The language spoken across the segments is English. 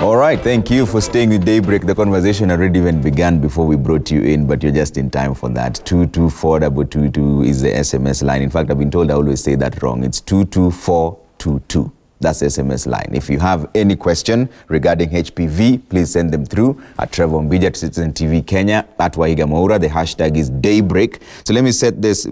All right, thank you for staying with Daybreak. The conversation already even began before we brought you in, but you're just in time for that. 22422 is the SMS line. In fact, I've been told I always say that wrong. It's 22422. That's the SMS line. If you have any question regarding HPV, please send them through at Trevor Mbija at Citizen TV Kenya, at Wahiga Maura. The hashtag is Daybreak. So let me set this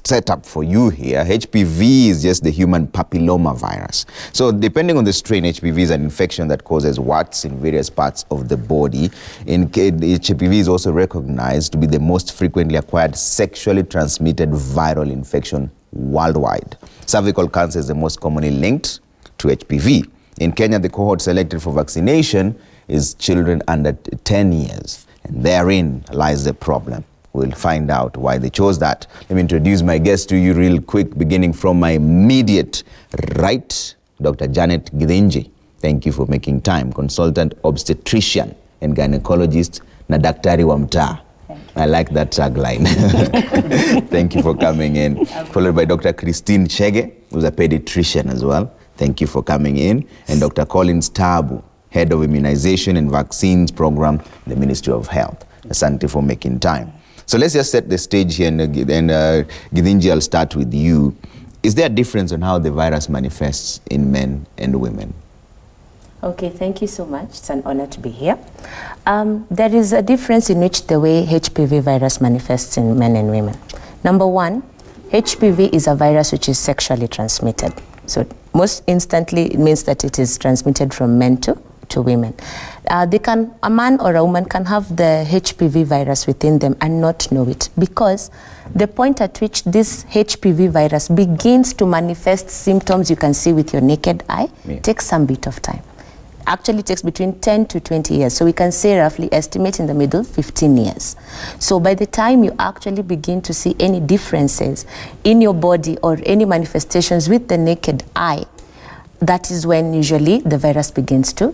setup for you here. HPV is just the human papilloma virus. So depending on the strain, HPV is an infection that causes warts in various parts of the body. HPV is also recognized to be the most frequently acquired sexually transmitted viral infection worldwide. Cervical cancer is the most commonly linked to HPV. In Kenya, the cohort selected for vaccination is children under 10 years, and therein lies the problem. We'll find out why they chose that. Let me introduce my guest to you real quick, beginning from my immediate right, Dr. Janet Githinji. Thank you for making time. Consultant obstetrician and gynecologist na daktari wa mtaa. I like that tagline. Thank you for coming in. Followed by Dr. Christine Chege, who's a pediatrician as well. Thank you for coming in. And Dr. Collins Tabu, Head of Immunization and Vaccines Program in the Ministry of Health. Asante for making time. So let's just set the stage here, and Githinji, I'll start with you. Is there a difference on how the virus manifests in men and women? Okay, thank you so much. It's an honor to be here. There is a difference in which the way HPV virus manifests in men and women. Number one, HPV is a virus which is sexually transmitted. So most instantly, it means that it is transmitted from men to women. A man or a woman can have the HPV virus within them and not know it, because the point at which this HPV virus begins to manifest symptoms you can see with your naked eye takes some bit of time. Actually takes between 10 to 20 years. So we can say roughly estimate in the middle 15 years. So by the time you actually begin to see any differences in your body or any manifestations with the naked eye, that is when usually the virus begins to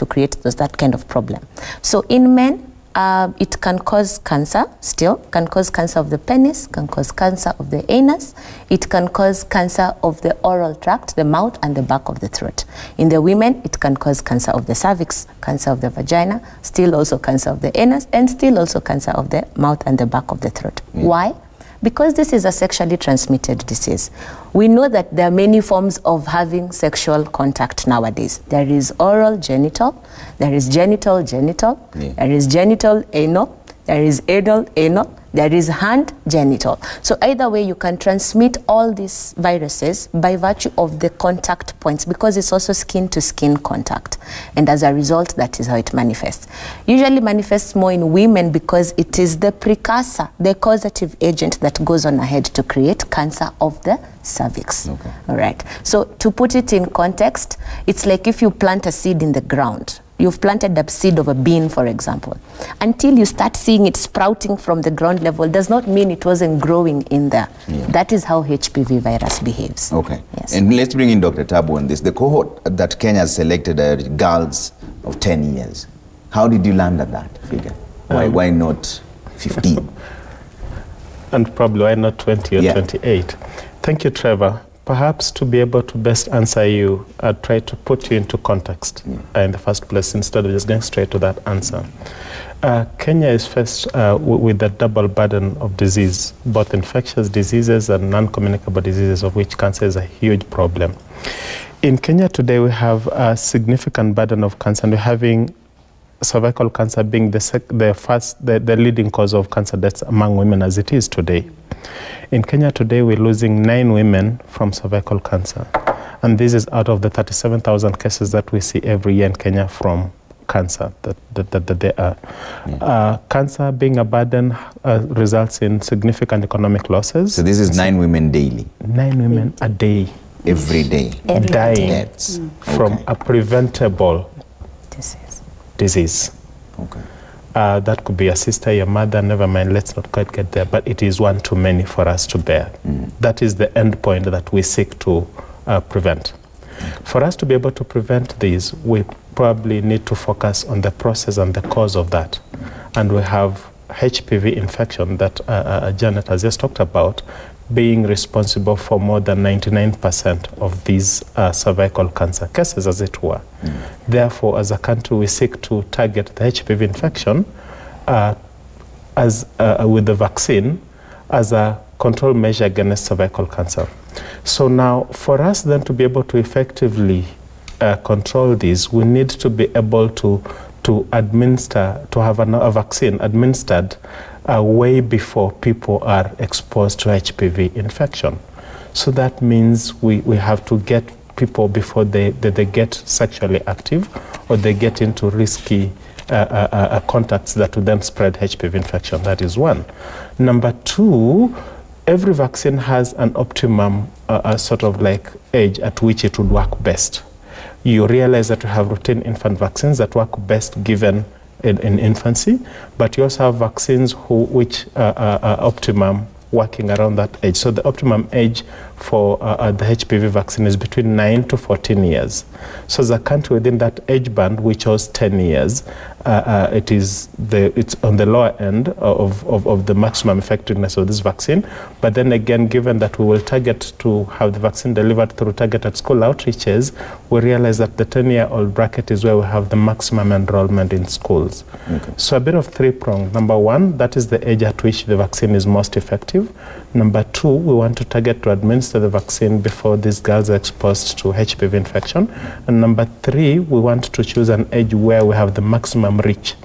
create that kind of problem. So in men, it can cause cancer still, can cause cancer of the penis, can cause cancer of the anus, it can cause cancer of the oral tract, the mouth and the back of the throat. In the women, it can cause cancer of the cervix, cancer of the vagina, still also cancer of the anus, and still also cancer of the mouth and the back of the throat. Why? Because this is a sexually transmitted disease. We know that there are many forms of having sexual contact nowadays. There is oral genital, there is genital genital, there is genital anal, there is anal anal, there is hand genital. So either way, you can transmit all these viruses by virtue of the contact points, because it's also skin-to-skin contact. And as a result, that is how it manifests. Usually manifests more in women because it is the precursor, the causative agent that goes on ahead to create cancer of the cervix. Okay. All right. So to put it in context, it's like if you plant a seed in the ground. You've planted a seed of a bean, for example. Until you start seeing it sprouting from the ground level does not mean it wasn't growing in there. That is how HPV virus behaves. Okay. Yes. And let's bring in Dr. Tabu on this. The cohort that Kenya has selected are girls of 10 years. How did you land at that figure? Why not 15? And probably why not 20 or 28? Thank you, Trevor. Perhaps to be able to best answer you, I'll try to put you into context in the first place, instead of just going straight to that answer. Kenya is faced with a double burden of disease, both infectious diseases and non-communicable diseases, of which cancer is a huge problem. In Kenya today, we have a significant burden of cancer, and we're having cervical cancer being the leading cause of cancer deaths among women as it is today. In Kenya today, we're losing 9 women from cervical cancer. And this is out of the 37,000 cases that we see every year in Kenya from cancer that there are. Cancer being a burden results in significant economic losses. So this is 9 women daily? 9 women a day. Every day? Dying from a preventable disease. Okay. That could be a sister, your mother, never mind, let's not quite get there, but it is one too many for us to bear. That is the end point that we seek to prevent. For us to be able to prevent these, we probably need to focus on the process and the cause of that. And we have HPV infection that Janet has just talked about being responsible for more than 99% of these cervical cancer cases, as it were. Therefore, as a country, we seek to target the HPV infection with the vaccine as a control measure against cervical cancer. So now, for us then to be able to effectively control this, we need to be able to administer, to have a vaccine administered way before people are exposed to HPV infection. So that means we have to get people before they get sexually active or they get into risky contacts that will then spread HPV infection. That is one. Number two, every vaccine has an optimum sort of like age at which it would work best. You realize that we have routine infant vaccines that work best given in infancy, but you also have vaccines which are optimum working around that age. So the optimum age for the HPV vaccine is between 9 to 14 years. So as a country within that age band, we chose 10 years. It's on the lower end of the maximum effectiveness of this vaccine. But then again, given that we will target to have the vaccine delivered through targeted school outreaches, we realize that the 10-year-old bracket is where we have the maximum enrollment in schools. Okay. So a bit of three-pronged. Number one, that is the age at which the vaccine is most effective. Number two, we want to target to administer the vaccine before these girls are exposed to HPV infection. And number three, we want to choose an age where we have the maximum reach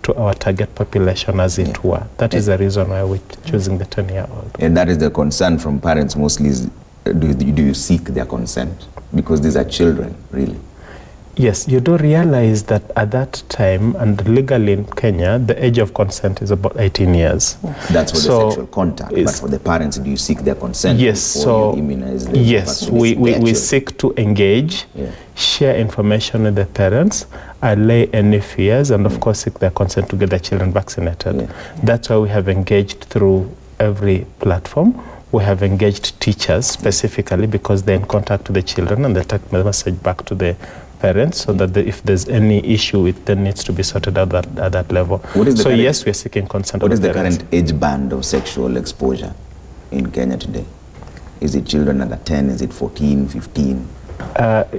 to our target population, as it were. That is the reason why we're choosing the 10-year-old. And that is the concern from parents mostly, is do you seek their consent? Because these are children, really. Yes, you do realize that at that time, and legally in Kenya, the age of consent is about 18 years. That's for the sexual contact, but for the parents, do you seek their consent before you immunize them? Yes, we seek to engage, share information with the parents, allay any fears, and of course seek their consent to get their children vaccinated. That's why we have engaged through every platform. We have engaged teachers specifically because they're in contact with the children and they take the message back to the parents, so that if there's any issue, it then needs to be sorted out at that level. So yes, we are seeking consent. What is the current age band of sexual exposure in Kenya today? Is it children under 10? Is it 14, 15?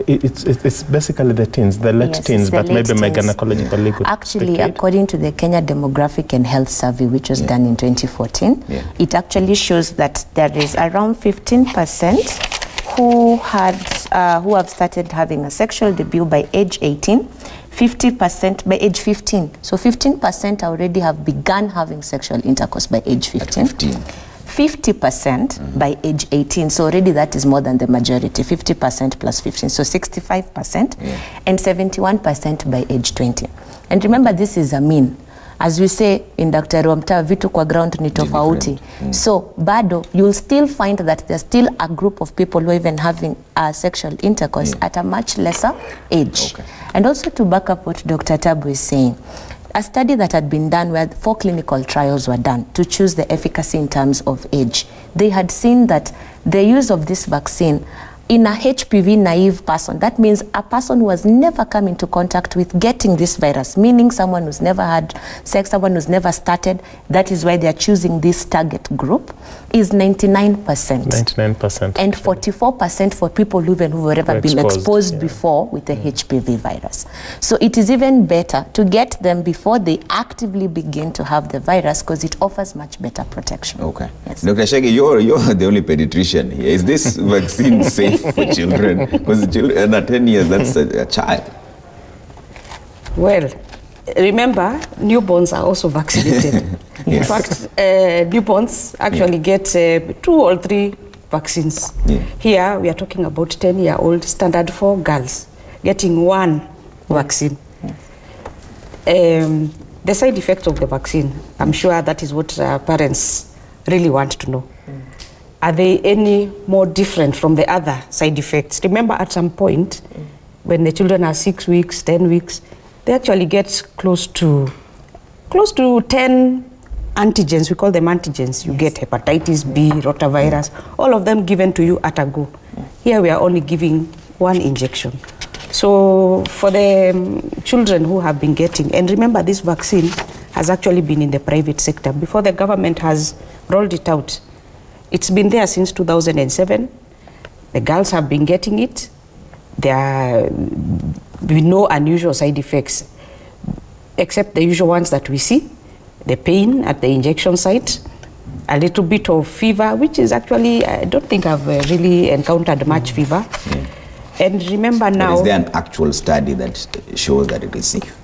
It's basically the teens, the late teens, but maybe my gynecological legal. Actually, according to the Kenya Demographic and Health Survey, which was done in 2014, it actually shows that there is around 15% who have started having a sexual debut by age 18, 50% by age 15. So 15% already have begun having sexual intercourse by age 15. 50% by age 18. So already that is more than the majority, 50% plus 15. So 65% and 71% by age 20. And remember, this is a mean. As we say in Dr. Romta, vitu kwa ground ni tofauti. So bado, you'll still find that there's still a group of people who are even having sexual intercourse at a much lesser age. And also to back up what Dr. Tabu is saying, a study that had been done where 4 clinical trials were done to choose the efficacy in terms of age, they had seen that the use of this vaccine in a HPV naive person, that means a person who has never come into contact with getting this virus, meaning someone who's never had sex, someone who's never started, that is why they're choosing this target group, is 99%. 99%. And 44% for people who've ever been exposed before with the HPV virus. So it is even better to get them before they actively begin to have the virus, because it offers much better protection. Okay. Yes. Dr. Shagi, you're the only pediatrician here. Is this vaccine safe for children? Because children under 10 years, that's a child. Well, remember, newborns are also vaccinated. In fact, newborns actually get 2 or 3 vaccines. Here, we are talking about 10-year-old standard for girls getting 1 vaccine. The side effect of the vaccine, I'm sure that is what parents really want to know. Are they any more different from the other side effects? Remember, at some point, when the children are 6 weeks, 10 weeks, they actually get close to 10 antigens. We call them antigens. You get hepatitis B, rotavirus, all of them given to you at a go. Here we are only giving 1 injection. So for the children who have been getting, and remember, this vaccine has actually been in the private sector before the government has rolled it out. It's been there since 2007. The girls have been getting it. There are no unusual side effects, except the usual ones that we see, the pain at the injection site, a little bit of fever, which is actually, I don't think I've really encountered much fever. And remember now... But is there an actual study that shows that it is safe?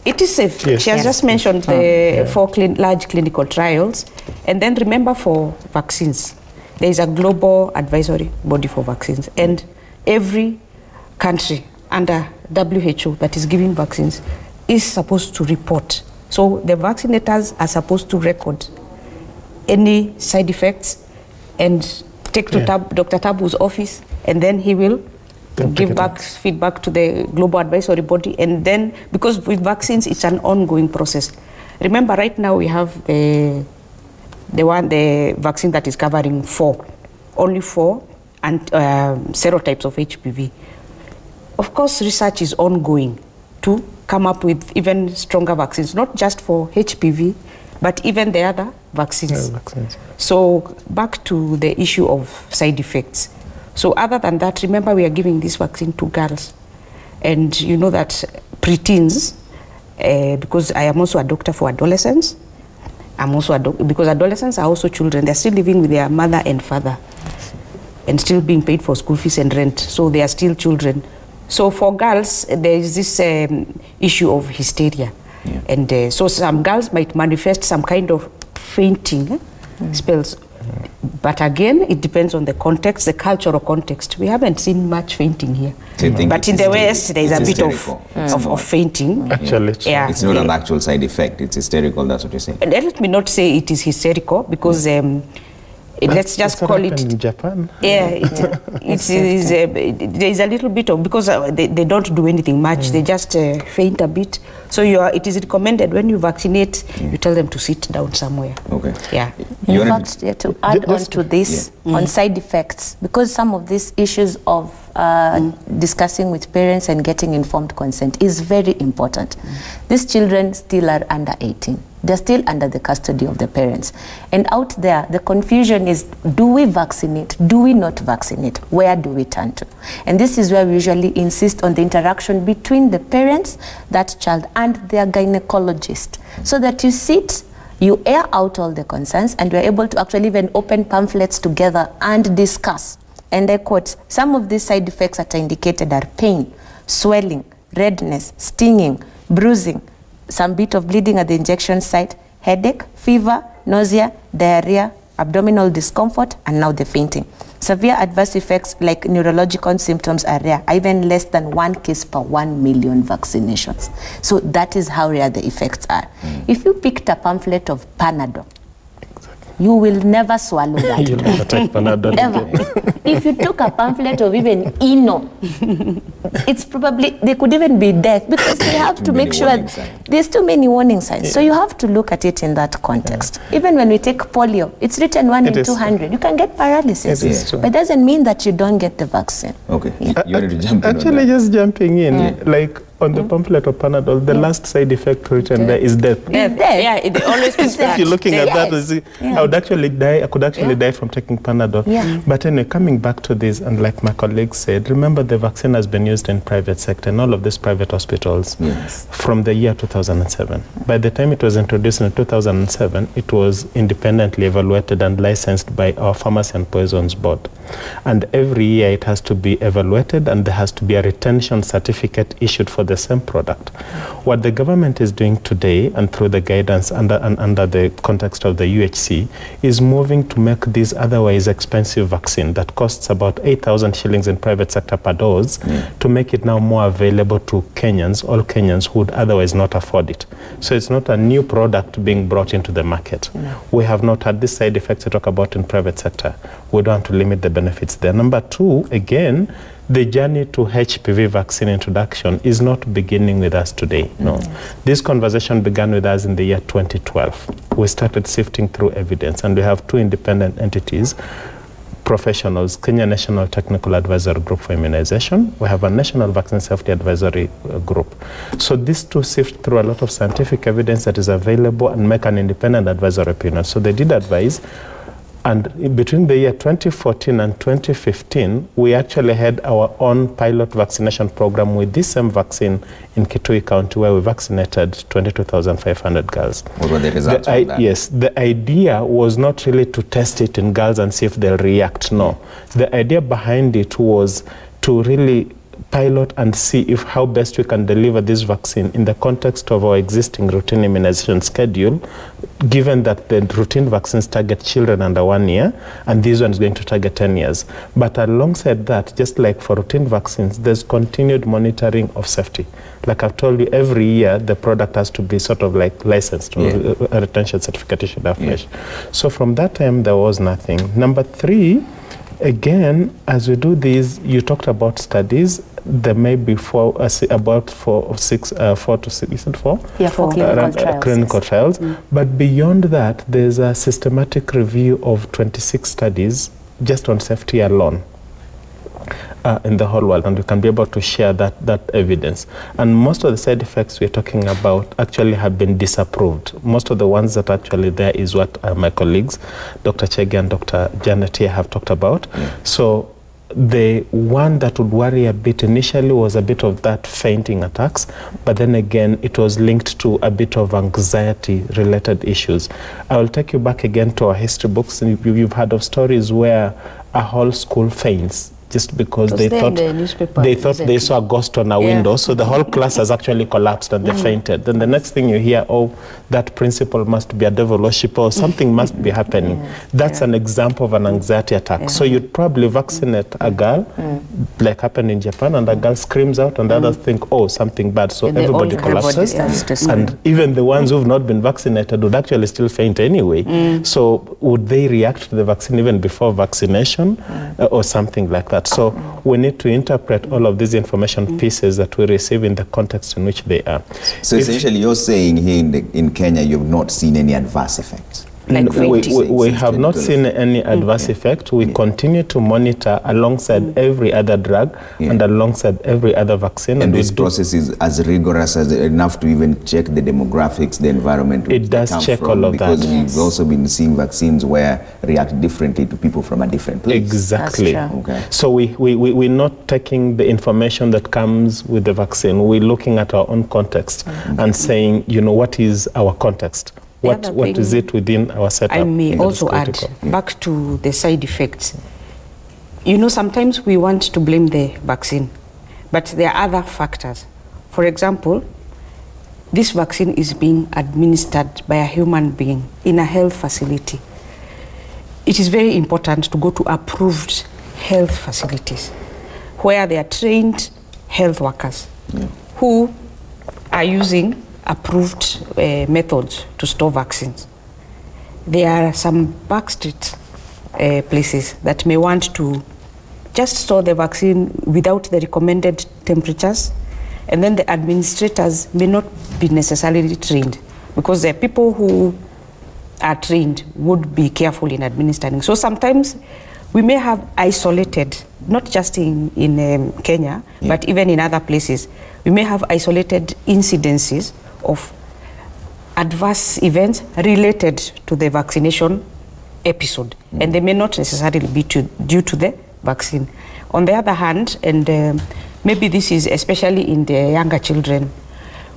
It is safe. Yes. She has just mentioned the 4 large clinical trials. And then remember, for vaccines, there is a global advisory body for vaccines. And every country under WHO that is giving vaccines is supposed to report. So the vaccinators are supposed to record any side effects and take to Dr. Tabu's office, and then he will give back feedback to the global advisory body. And then, because with vaccines, it's an ongoing process. Remember, right now we have the vaccine that is covering only 4 and serotypes of HPV. Of course, research is ongoing to come up with even stronger vaccines, not just for HPV, but even the other vaccines. So back to the issue of side effects. So other than that, remember, we are giving this vaccine to girls. And you know that preteens, because I am also a doctor for adolescents, I'm also because adolescents are also children. They're still living with their mother and father and still being paid for school fees and rent. So they are still children. So for girls, there is this issue of hysteria. And so some girls might manifest some kind of fainting spells. But again, it depends on the context, the cultural context. We haven't seen much fainting here. But in the West, there is a bit of fainting. Actually, it's not an actual side effect. It's hysterical, that's what you're saying. Let me not say it is hysterical, because let's just call it in Japan. Yeah, there is a little bit of, because they don't do anything much. They just faint a bit. So it is recommended when you vaccinate, you tell them to sit down somewhere. Okay. Yeah. In fact, to add on to this, on side effects, because some of these issues of discussing with parents and getting informed consent is very important. These children still are under 18. They're still under the custody of the parents. And out there, the confusion is, do we vaccinate? Do we not vaccinate? Where do we turn to? And this is where we usually insist on the interaction between the parents, that child, and their gynecologist. So that you sit, you air out all the concerns, and you're able to actually even open pamphlets together and discuss. And I quote, some of these side effects that are indicated are pain, swelling, redness, stinging, bruising, some bit of bleeding at the injection site, headache, fever, nausea, diarrhea, abdominal discomfort, and now the fainting. Severe adverse effects like neurological symptoms are rare, even less than 1 case per 1 million vaccinations. So that is how rare the effects are. If you picked a pamphlet of Panadol, you will never swallow that. You'll never take Panadol. Ever. If you took a pamphlet of even Eno, it's probably, they could even be death, because they have to make sure there's too many warning signs. So you have to look at it in that context. Even when we take polio, it's written 1 in 200. You can get paralysis. But it doesn't mean that you don't get the vaccine. Okay. You wanted to jump in. Actually, just jumping in, like on the pamphlet of Panadol, the last side effect written there is death. Yeah, it always is if you're looking at that, I would actually die. I could actually die from taking Panadol. But anyway, coming back to this, and like my colleague said, remember the vaccine has been used in private sector and all of these private hospitals from the year 2007. By the time it was introduced in 2007, it was independently evaluated and licensed by our Pharmacy and Poisons Board. And every year it has to be evaluated, and there has to be a retention certificate issued for the same product. What the government is doing today, and through the guidance under the context of the UHC, is moving to make this otherwise expensive vaccine that costs about 8,000 shillings in private sector per dose, to make it now more available to Kenyans, all Kenyans who would otherwise not afford it. So it's not a new product being brought into the market. We have not had this side effects to talk about in private sector. We don't want to limit the benefits there. Number two, again, the journey to HPV vaccine introduction is not beginning with us today. No. This conversation began with us in the year 2012. We started sifting through evidence, and we have 2 independent entities professionals, Kenya National Technical Advisory Group for Immunization. We have a National Vaccine Safety Advisory Group. So these two sift through a lot of scientific evidence that is available and make an independent advisory opinion. So they did advise. And between the year 2014 and 2015, we actually had our own pilot vaccination program with this same vaccine in Kitui County, where we vaccinated 22,500 girls. What were the results of that? Yes, the idea was not really to test it in girls and see if they'll react, no. The idea behind it was to really pilot and see if how best we can deliver this vaccine in the context of our existing routine immunization schedule, given that the routine vaccines target children under 1 year, and this one is going to target 10 years. But alongside that, just like for routine vaccines, there's continued monitoring of safety. Like I've told you, every year the product has to be sort of like licensed, or a retention certificate issued afresh. So from that time, there was nothing. Number 3, again, as we do these, you talked about studies. There may be 4 to 6, is it 4? Yeah, 4 clinical trials. Clinical trials. But beyond that, there's a systematic review of 26 studies just on safety alone in the whole world, and we can be able to share that evidence. And most of the side effects we're talking about actually have been disapproved. Most of the ones that actually there is what my colleagues, Dr. Chege and Dr. Janet here, have talked about. So the one that would worry a bit initially was a bit of that fainting attacks, but then again it was linked to a bit of anxiety related issues. I will take you back again to our history books, and you've heard of stories where a whole school faints just because they thought they saw a ghost on a window, so the whole class has actually collapsed and they fainted. Then the next thing you hear, oh, that principal must be a devil worshipper, or something must be happening. That's an example of an anxiety attack. So you'd probably vaccinate a girl, like happened in Japan, and a girl screams out, and the others think, oh, something bad, so everybody collapses. And even the ones who've not been vaccinated would actually still faint anyway. So would they react to the vaccine even before vaccination, or something like that? So we need to interpret all of these information pieces that we receive in the context in which they are. So essentially you're saying here in Kenya you've not seen any adverse effects? Like we have not seen any adverse effect. We continue to monitor alongside every other drug and alongside every other vaccine. And this process is as rigorous as enough to even check the demographics, the environment. It does check all of that. Because we've also been seeing vaccines where react differently to people from a different place. Exactly. Okay. So we're not taking the information that comes with the vaccine. We're looking at our own context and saying, you know, what is our context? What is it within our setup? I may also add, back to the side effects. You know, sometimes we want to blame the vaccine, but there are other factors. For example, this vaccine is being administered by a human being in a health facility. It is very important to go to approved health facilities where there are trained health workers who are using approved methods to store vaccines. There are some backstreet places that may want to just store the vaccine without the recommended temperatures, and then the administrators may not be necessarily trained, because the people who are trained would be careful in administering. So sometimes we may have isolated, not just in Kenya, but even in other places, we may have isolated incidences of adverse events related to the vaccination episode, and they may not necessarily be due to the vaccine. On the other hand, and maybe this is especially in the younger children,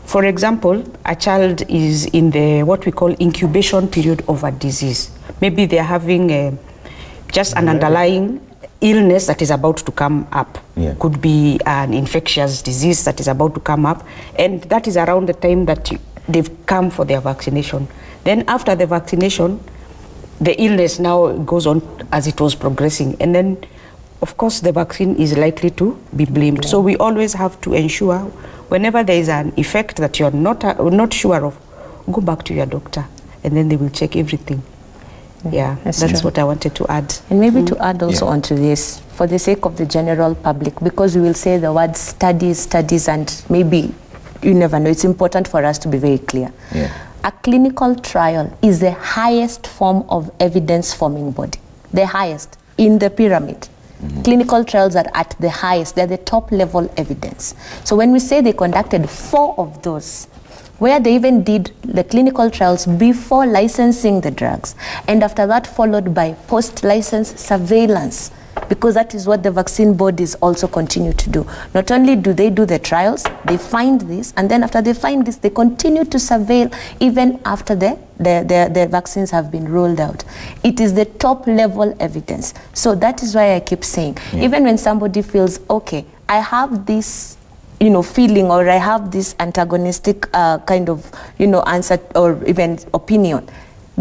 for example, a child is in the what we call incubation period of a disease. Maybe they're having just an underlying illness that is about to come up. Could be an infectious disease that is about to come up, and that is around the time that they've come for their vaccination. Then after the vaccination, the illness now goes on as it was progressing, and then of course the vaccine is likely to be blamed. So we always have to ensure, whenever there is an effect that you're not sure of, go back to your doctor, and then they will check everything. Yeah, that's what I wanted to add. And maybe to add also onto this, for the sake of the general public, because we will say the word studies, and maybe you never know, it's important for us to be very clear. A clinical trial is the highest form of evidence-forming body, the highest. in the pyramid. Clinical trials are at the highest, they're the top level evidence. So when we say they conducted 4 of those, where they even did the clinical trials before licensing the drugs, and after that followed by post-license surveillance, because that is what the vaccine bodies also continue to do. Not only do they do the trials, they find this, and then after they find this, they continue to surveil even after the vaccines have been rolled out. It is the top level evidence. So that is why I keep saying, even when somebody feels, okay, I have this feeling, or I have this antagonistic kind of, answer or even opinion,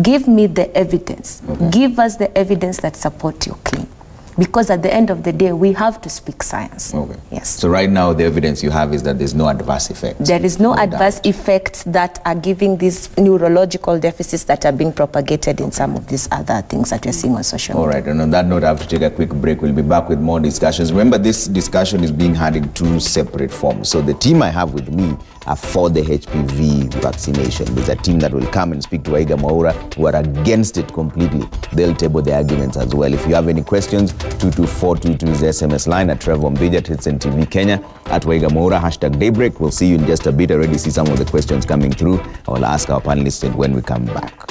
give me the evidence. Give us the evidence that support your claim. Because at the end of the day, we have to speak science. Yes. So right now, the evidence you have is that there's no adverse effects. There is no adverse effects that are giving these neurological deficits that are being propagated in some of these other things that we're seeing on social media. All right, and on that note, I have to take a quick break. We'll be back with more discussions. Remember, this discussion is being had in 2 separate forms. So the team I have with me are for the HPV vaccination. There's a team that will come and speak to Waiga Mwaura, who are against it completely. They'll table their arguments as well. If you have any questions, 22422 is the SMS line. At Trevor Mbija, Tits and TV Kenya. At Waiga Mwaura, #Daybreak. We'll see you in just a bit. I already see some of the questions coming through. I will ask our panelists when we come back.